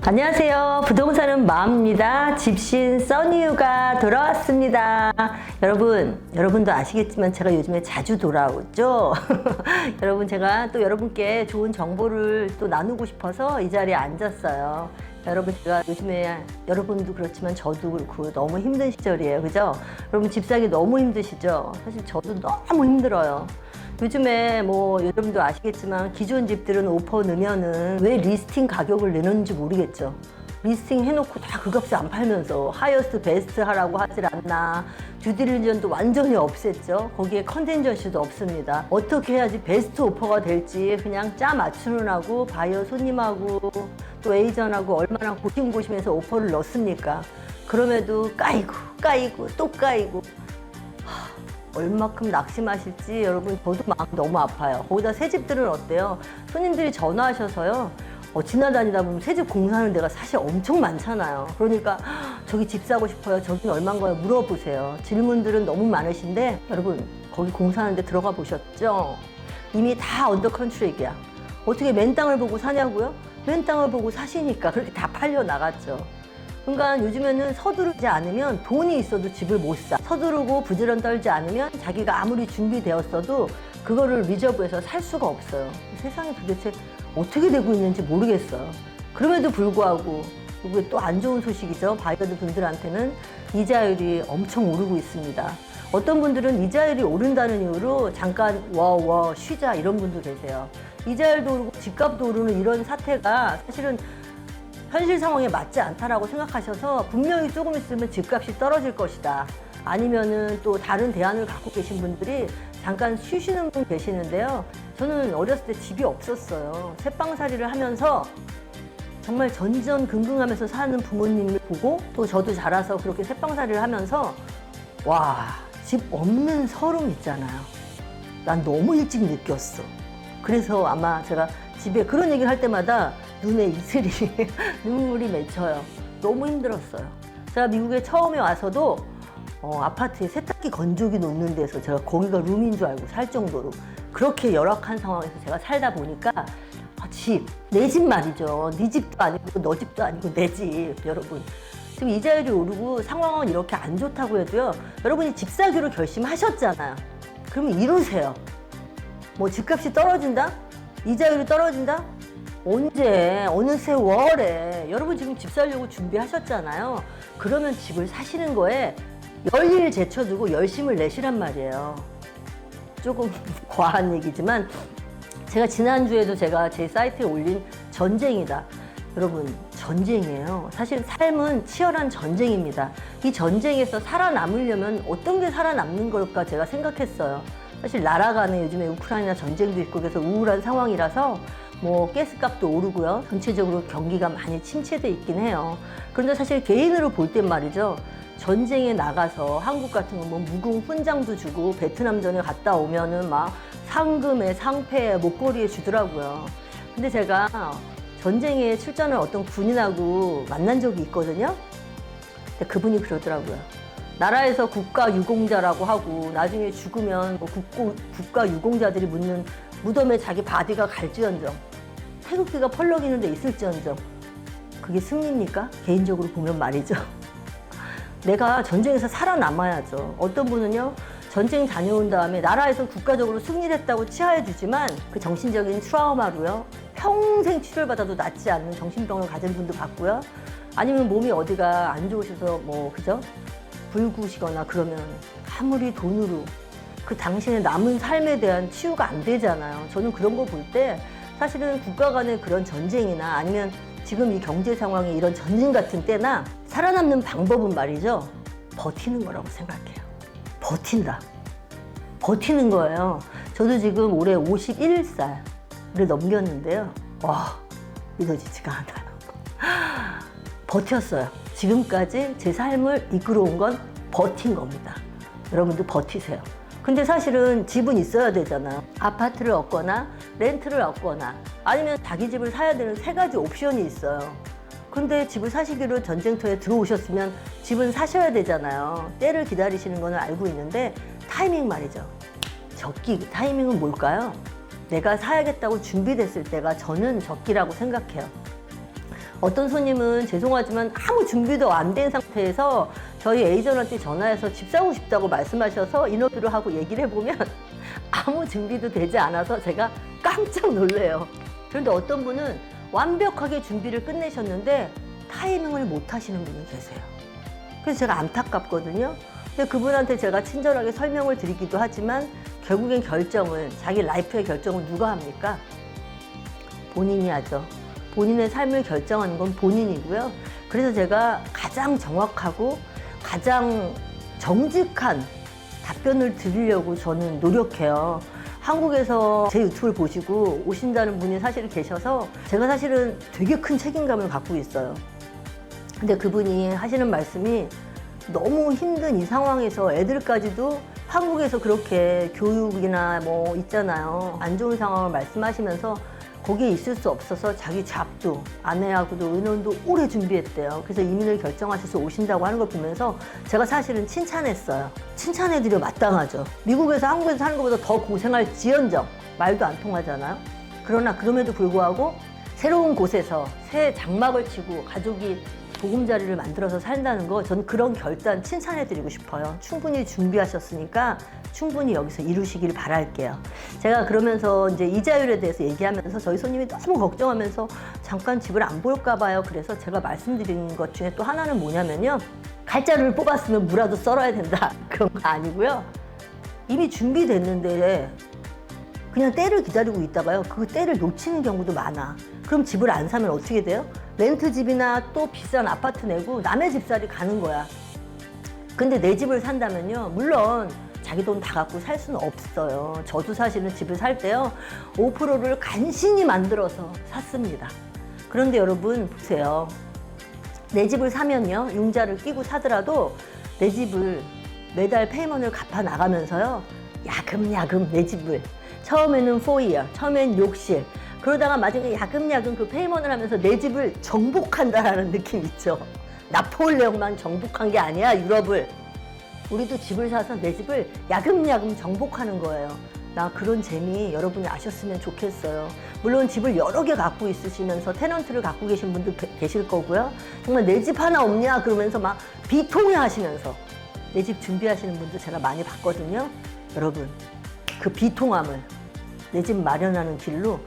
안녕하세요. 부동산은 마음입니다. 집신 써니유가 돌아왔습니다. 여러분도 아시겠지만 제가 요즘에 자주 돌아오죠. 여러분, 제가 또 여러분께 좋은 정보를 또 나누고 싶어서 이 자리에 앉았어요. 여러분, 제가 요즘에 여러분도 그렇지만 저도 그렇고 너무 힘든 시절이에요. 그죠? 여러분, 집 사기 너무 힘드시죠? 사실 저도 너무 힘들어요. 요즘에 여러분도 아시겠지만 기존 집들은 오퍼 넣으면은 왜 리스팅 가격을 내는지 모르겠죠. 리스팅 해놓고 다 그 값에 안 팔면서 하이어스트 베스트 하라고 하질 않나. 듀딜리전도 완전히 없앴죠. 거기에 컨텐전시도 없습니다. 어떻게 해야지 베스트 오퍼가 될지 그냥 짜 맞추느라고 바이어 손님하고 또 에이전하고 얼마나 고심고심해서 오퍼를 넣습니까? 그럼에도 까이고 또 까이고. 얼마큼 낙심하실지 여러분, 저도 마음 너무 아파요. 거기다 새 집들은 어때요? 손님들이 전화하셔서요, 지나다니다 보면 새 집 공사하는 데가 사실 엄청 많잖아요. 그러니까 저기 집 사고 싶어요, 저기는 얼마인가요? 물어보세요. 질문들은 너무 많으신데 여러분, 거기 공사하는 데 들어가 보셨죠? 이미 다 언더 컨트랙이야. 어떻게 맨 땅을 보고 사냐고요? 맨 땅을 보고 사시니까 그렇게 다 팔려 나갔죠. 그러니까 요즘에는 서두르지 않으면 돈이 있어도 집을 못 사. 서두르고 부지런 떨지 않으면 자기가 아무리 준비되었어도 그거를 리저브해서 살 수가 없어요. 세상이 도대체 어떻게 되고 있는지 모르겠어요. 그럼에도 불구하고 이게 또 안 좋은 소식이죠. 바이어들 분들한테는 이자율이 엄청 오르고 있습니다. 어떤 분들은 이자율이 오른다는 이유로 잠깐 쉬자 이런 분도 계세요. 이자율도 오르고 집값도 오르는 이런 사태가 사실은 현실 상황에 맞지 않다라고 생각하셔서 분명히 조금 있으면 집값이 떨어질 것이다. 아니면은 또 다른 대안을 갖고 계신 분들이 잠깐 쉬시는 분 계시는데요. 저는 어렸을 때 집이 없었어요. 새빵살이를 하면서 정말 전전긍긍하면서 사는 부모님을 보고 또 저도 자라서 그렇게 새빵살이를 하면서 집 없는 서름 있잖아요. 난 너무 일찍 느꼈어. 그래서 아마 제가 집에 그런 얘기를 할 때마다 눈에 이슬이 눈물이 맺혀요. 너무 힘들었어요. 제가 미국에 처음에 와서도 아파트에 세탁기 건조기 놓는 데서 제가 거기가 룸인 줄 알고 살 정도로 그렇게 열악한 상황에서 제가 살다 보니까 내 집 말이죠. 네 집도 아니고 너 집도 아니고 내 집. 여러분, 지금 이자율이 오르고 상황은 이렇게 안 좋다고 해도요, 여러분이 집 사기로 결심하셨잖아요. 그러면 이루세요. 집값이 떨어진다? 이자율이 떨어진다? 언제? 어느 세월에? 여러분 지금 집 사려고 준비하셨잖아요. 그러면 집을 사시는 거에 열일 제쳐두고 열심을 내시란 말이에요. 조금 과한 얘기지만 제가 지난주에도 제가 제 사이트에 올린 전쟁이다. 여러분, 전쟁이에요. 사실 삶은 치열한 전쟁입니다. 이 전쟁에서 살아남으려면 어떤 게 살아남는 걸까 제가 생각했어요. 사실 나라 간에 요즘에 우크라이나 전쟁도 있고 그래서 우울한 상황이라서 가스값도 오르고요. 전체적으로 경기가 많이 침체돼 있긴 해요. 그런데 사실 개인으로 볼 땐 말이죠. 전쟁에 나가서 한국 같은 건 무궁 훈장도 주고 베트남전에 갔다 오면은 막 상금에 상패에 목걸이에 주더라고요. 근데 제가 전쟁에 출전한 어떤 군인하고 만난 적이 있거든요. 근데 그분이 그러더라고요. 나라에서 국가 유공자라고 하고 나중에 죽으면 국가 유공자들이 묻는 무덤에 자기 바디가 갈지언정, 태극기가 펄럭이는 데 있을지언정, 그게 승리입니까? 개인적으로 보면 말이죠. 내가 전쟁에서 살아남아야죠. 어떤 분은요, 전쟁 다녀온 다음에 나라에서 국가적으로 승리를 했다고 치하해 주지만 그 정신적인 트라우마로요, 평생 치료를 받아도 낫지 않는 정신병을 가진 분도 봤고요. 아니면 몸이 어디가 안 좋으셔서 그죠? 붉으시거나 그러면 아무리 돈으로 그 당신의 남은 삶에 대한 치유가 안 되잖아요. 저는 그런 거 볼 때 사실은 국가 간의 그런 전쟁이나 아니면 지금 이 경제 상황이 이런 전쟁 같은 때나 살아남는 방법은 말이죠, 버티는 거라고 생각해요. 버티는 거예요. 저도 지금 올해 51살을 넘겼는데요. 믿어지지가 않아요. 버텼어요. 지금까지 제 삶을 이끌어온 건 버틴 겁니다. 여러분도 버티세요. 근데 사실은 집은 있어야 되잖아요. 아파트를 얻거나 렌트를 얻거나 아니면 자기 집을 사야 되는 세 가지 옵션이 있어요. 근데 집을 사시기로 전쟁터에 들어오셨으면 집은 사셔야 되잖아요. 때를 기다리시는 건 알고 있는데 타이밍 말이죠. 적기 타이밍은 뭘까요? 내가 사야겠다고 준비됐을 때가 저는 적기라고 생각해요. 어떤 손님은 죄송하지만 아무 준비도 안 된 상태에서 저희 에이전트한테 전화해서 집 사고 싶다고 말씀하셔서 인터뷰를 하고 얘기를 해보면 아무 준비도 되지 않아서 제가 깜짝 놀래요. 그런데 어떤 분은 완벽하게 준비를 끝내셨는데 타이밍을 못 하시는 분이 계세요. 그래서 제가 안타깝거든요. 근데 그분한테 제가 친절하게 설명을 드리기도 하지만 결국엔 결정은, 자기 라이프의 결정은 누가 합니까? 본인이 하죠. 본인의 삶을 결정하는 건 본인이고요. 그래서 제가 가장 정확하고 가장 정직한 답변을 드리려고 저는 노력해요. 한국에서 제 유튜브를 보시고 오신다는 분이 사실 계셔서 제가 사실은 되게 큰 책임감을 갖고 있어요. 근데 그분이 하시는 말씀이 너무 힘든 이 상황에서 애들까지도 한국에서 그렇게 교육이나 뭐 있잖아요. 안 좋은 상황을 말씀하시면서 거기에 있을 수 없어서 자기 잡도, 아내하고도 의논도 오래 준비했대요. 그래서 이민을 결정하셔서 오신다고 하는 걸 보면서 제가 사실은 칭찬했어요. 칭찬해드려 마땅하죠. 미국에서 한국에서 사는 것보다 더 고생할 지연정, 말도 안 통하잖아요. 그러나 그럼에도 불구하고 새로운 곳에서 새 장막을 치고 가족이 보금자리를 만들어서 산다는 거, 전 그런 결단 칭찬해드리고 싶어요. 충분히 준비하셨으니까 충분히 여기서 이루시길 바랄게요. 제가 그러면서 이제 이자율에 대해서 얘기하면서 저희 손님이 너무 걱정하면서 잠깐 집을 안 볼까 봐요. 그래서 제가 말씀드린 것 중에 또 하나는 뭐냐면요. 칼자루를 뽑았으면 무라도 썰어야 된다. 그런 거 아니고요. 이미 준비됐는데 그냥 때를 기다리고 있다가요. 그 때를 놓치는 경우도 많아. 그럼 집을 안 사면 어떻게 돼요? 렌트 집이나 또 비싼 아파트 내고 남의 집살이 가는 거야. 근데 내 집을 산다면요. 물론 자기 돈 다 갖고 살 수는 없어요. 저도 사실은 집을 살 때요. 5%를 간신히 만들어서 샀습니다. 그런데 여러분 보세요. 내 집을 사면요. 융자를 끼고 사더라도 내 집을 매달 페이먼을 갚아 나가면서요. 야금야금 내 집을 처음에는 4year, 처음엔 욕실, 그러다가 마지막에 야금야금 그 페이먼을 하면서 내 집을 정복한다라는 느낌 있죠. 나폴레옹만 정복한 게 아니야, 유럽을. 우리도 집을 사서 내 집을 야금야금 정복하는 거예요. 나 그런 재미 여러분이 아셨으면 좋겠어요. 물론 집을 여러 개 갖고 있으시면서 테넌트를 갖고 계신 분도 계실 거고요. 정말 내 집 하나 없냐 그러면서 막 비통해 하시면서 내 집 준비하시는 분도 제가 많이 봤거든요. 여러분, 그 비통함을 내 집 마련하는 길로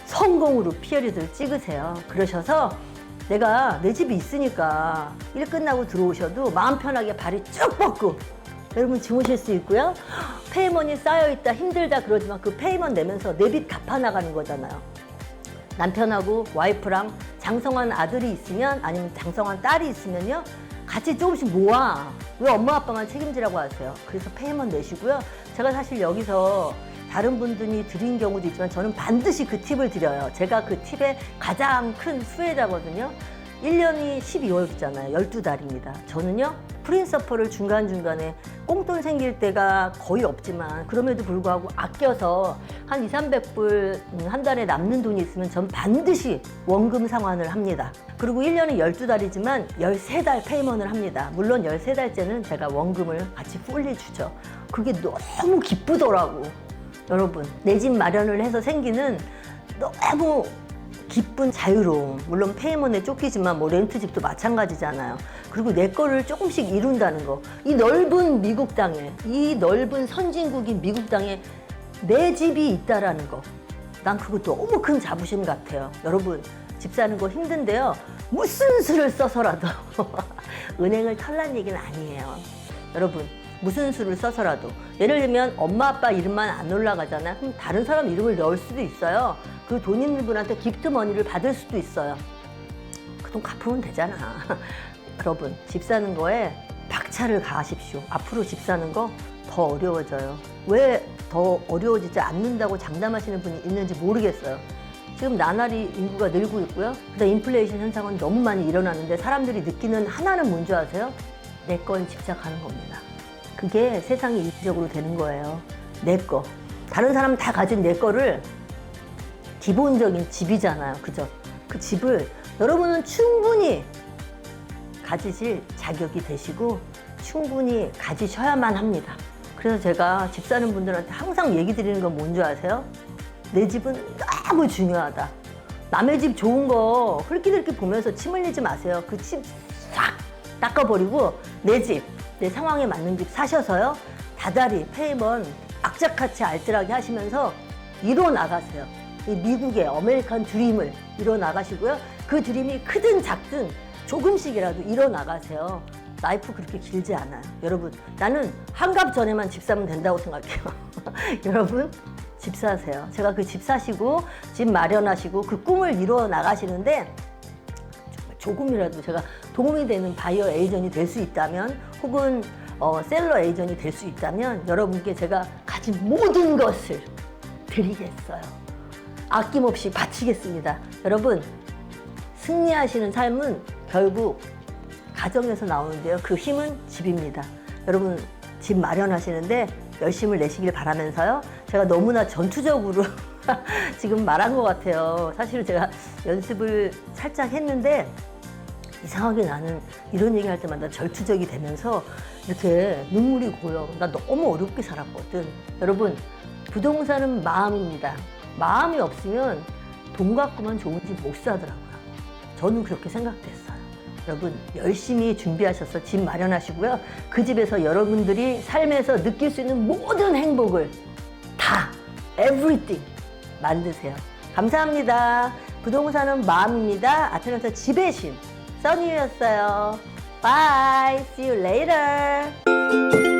성공으로 피어리들 찍으세요. 그러셔서 내가 내 집이 있으니까 일 끝나고 들어오셔도 마음 편하게 발이 쭉 뻗고 여러분 주무실 수 있고요. 페이먼이 쌓여있다 힘들다 그러지만 그 페이먼 내면서 내 빚 갚아 나가는 거잖아요. 남편하고 와이프랑 장성한 아들이 있으면 아니면 장성한 딸이 있으면요. 같이 조금씩 모아. 왜 엄마 아빠만 책임지라고 하세요? 그래서 페이먼 내시고요. 제가 사실 여기서 다른 분들이 드린 경우도 있지만 저는 반드시 그 팁을 드려요. 제가 그 팁의 가장 큰 수혜자거든요. 1년이 12월이잖아요. 12달입니다. 저는요. 프린서퍼를 중간중간에 꽁돈 생길 때가 거의 없지만 그럼에도 불구하고 아껴서 한 200~300불 한 달에 남는 돈이 있으면 전 반드시 원금 상환을 합니다. 그리고 1년에 12달이지만 13달 페이먼을 합니다. 물론 13달째는 제가 원금을 같이 풀리 주죠. 그게 너무 기쁘더라고. 여러분, 내 집 마련을 해서 생기는 너무 기쁜 자유로움. 물론 페이먼에 쫓기지만 뭐 렌트집도 마찬가지잖아요. 그리고 내 거를 조금씩 이룬다는 거. 이 넓은 미국 땅에, 이 넓은 선진국인 미국 땅에 내 집이 있다라는 거. 난 그거 너무 큰 자부심 같아요. 여러분, 집 사는 거 힘든데요. 무슨 수를 써서라도 은행을 털란 얘기는 아니에요. 여러분, 무슨 수를 써서라도 예를 들면 엄마 아빠 이름만 안 올라가잖아요. 그럼 다른 사람 이름을 넣을 수도 있어요. 그 돈 있는 분한테 기프트 머니를 받을 수도 있어요. 그 돈 갚으면 되잖아. 여러분, 집 사는 거에 박차를 가하십시오. 앞으로 집 사는 거 더 어려워져요. 왜 더 어려워지지 않는다고 장담하시는 분이 있는지 모르겠어요. 지금 나날이 인구가 늘고 있고요. 그다음 인플레이션 현상은 너무 많이 일어나는데 사람들이 느끼는 하나는 뭔지 아세요? 내 거에 집착하는 겁니다. 그게 세상이 이기적으로 되는 거예요. 내 거. 다른 사람 다 가진 내 거를 기본적인 집이잖아요. 그죠? 그 집을 여러분은 충분히 가지실 자격이 되시고 충분히 가지셔야만 합니다. 그래서 제가 집 사는 분들한테 항상 얘기 드리는 건 뭔지 아세요? 내 집은 너무 중요하다. 남의 집 좋은 거 흘끼들끼 보면서 침 흘리지 마세요. 그 침 싹 닦아버리고 내 집, 내 상황에 맞는 집 사셔서요. 다달이, 페이먼, 악착같이 알뜰하게 하시면서 이뤄 나가세요. 이 미국의 아메리칸 드림을 이뤄 나가시고요. 그 드림이 크든 작든 조금씩이라도 이뤄 나가세요. 라이프 그렇게 길지 않아요. 여러분, 나는 한갑 전에만 집 사면 된다고 생각해요. 여러분, 집 사세요. 제가 그 집 사시고 집 마련하시고 그 꿈을 이루어 나가시는데 조금이라도 제가 도움이 되는 바이어 에이전이 될 수 있다면 혹은 셀러 에이전이 될 수 있다면 여러분께 제가 가진 모든 것을 드리겠어요. 아낌없이 바치겠습니다. 여러분, 승리하시는 삶은 결국 가정에서 나오는데요. 그 힘은 집입니다. 여러분, 집 마련하시는데 열심을 내시길 바라면서요. 제가 너무나 전투적으로 지금 말한 것 같아요. 사실 제가 연습을 살짝 했는데 이상하게 나는 이런 얘기 할 때마다 절투적이 되면서 이렇게 눈물이 고여. 나 너무 어렵게 살았거든. 여러분, 부동산은 마음입니다. 마음이 없으면 돈 갖고만 좋은 집 못 사더라고요. 저는 그렇게 생각됐어요. 여러분, 열심히 준비하셔서 집 마련하시고요. 그 집에서 여러분들이 삶에서 느낄 수 있는 모든 행복을 다, everything 만드세요. 감사합니다. 부동산은 마음입니다. 아테네에서 집의 신 써니였어요. Bye. See you later.